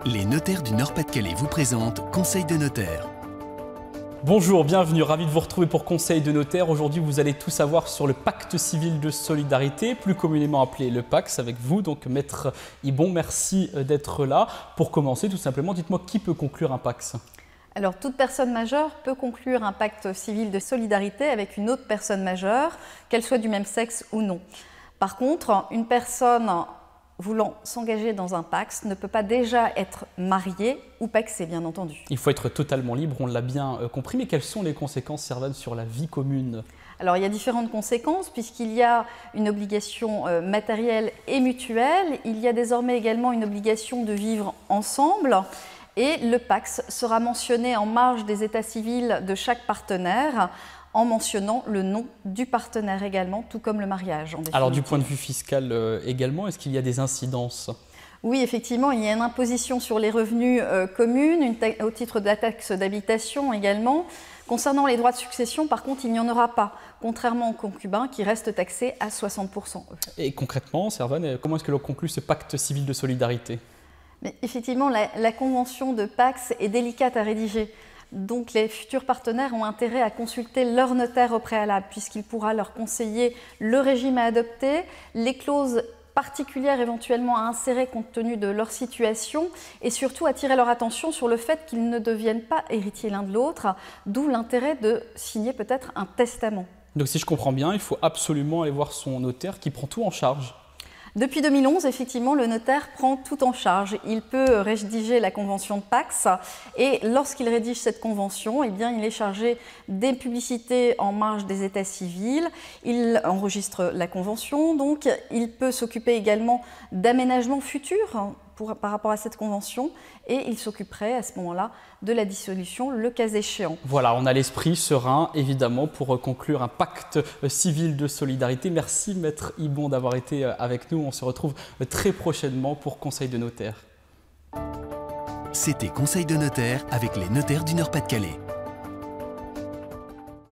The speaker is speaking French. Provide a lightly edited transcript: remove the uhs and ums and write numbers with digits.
Les notaires du Nord-Pas-de-Calais vous présentent Conseil de notaire. Bonjour, bienvenue, ravi de vous retrouver pour Conseil de notaire. Aujourd'hui, vous allez tout savoir sur le pacte civil de solidarité, plus communément appelé le PACS, avec vous, donc Maître Ibon, merci d'être là. Pour commencer, tout simplement, dites-moi qui peut conclure un PACS? Alors, toute personne majeure peut conclure un pacte civil de solidarité avec une autre personne majeure, qu'elle soit du même sexe ou non. Par contre, une personne voulant s'engager dans un PACS ne peut pas déjà être mariée ou pacsée, bien entendu. Il faut être totalement libre, on l'a bien compris, mais quelles sont les conséquences, Servane, sur la vie commune? Alors, il y a différentes conséquences puisqu'il y a une obligation matérielle et mutuelle. Il y a désormais également une obligation de vivre ensemble. Et le PACS sera mentionné en marge des états civils de chaque partenaire en mentionnant le nom du partenaire également, tout comme le mariage. Alors du point de vue fiscal également, est-ce qu'il y a des incidences? Oui, effectivement, il y a une imposition sur les revenus communes, au titre de la taxe d'habitation également. Concernant les droits de succession, par contre, il n'y en aura pas, contrairement aux concubins qui restent taxés à 60%. Et concrètement, Servane, comment est-ce que l'on conclut ce pacte civil de solidarité? Mais effectivement, la convention de PACS est délicate à rédiger. Donc les futurs partenaires ont intérêt à consulter leur notaire au préalable puisqu'il pourra leur conseiller le régime à adopter, les clauses particulières éventuellement à insérer compte tenu de leur situation et surtout attirer leur attention sur le fait qu'ils ne deviennent pas héritiers l'un de l'autre, d'où l'intérêt de signer peut-être un testament. Donc si je comprends bien, il faut absolument aller voir son notaire qui prend tout en charge. Depuis 2011, effectivement, le notaire prend tout en charge. Il peut rédiger la convention de PACS et lorsqu'il rédige cette convention, eh bien, il est chargé des publicités en marge des états civils. Il enregistre la convention, donc il peut s'occuper également d'aménagements futurs par rapport à cette convention et il s'occuperait à ce moment-là de la dissolution, le cas échéant. Voilà, on a l'esprit serein évidemment pour conclure un pacte civil de solidarité. Merci Maître Ibon d'avoir été avec nous. On se retrouve très prochainement pour Conseil de notaire. C'était Conseil de notaire avec les notaires du Nord-Pas-de-Calais.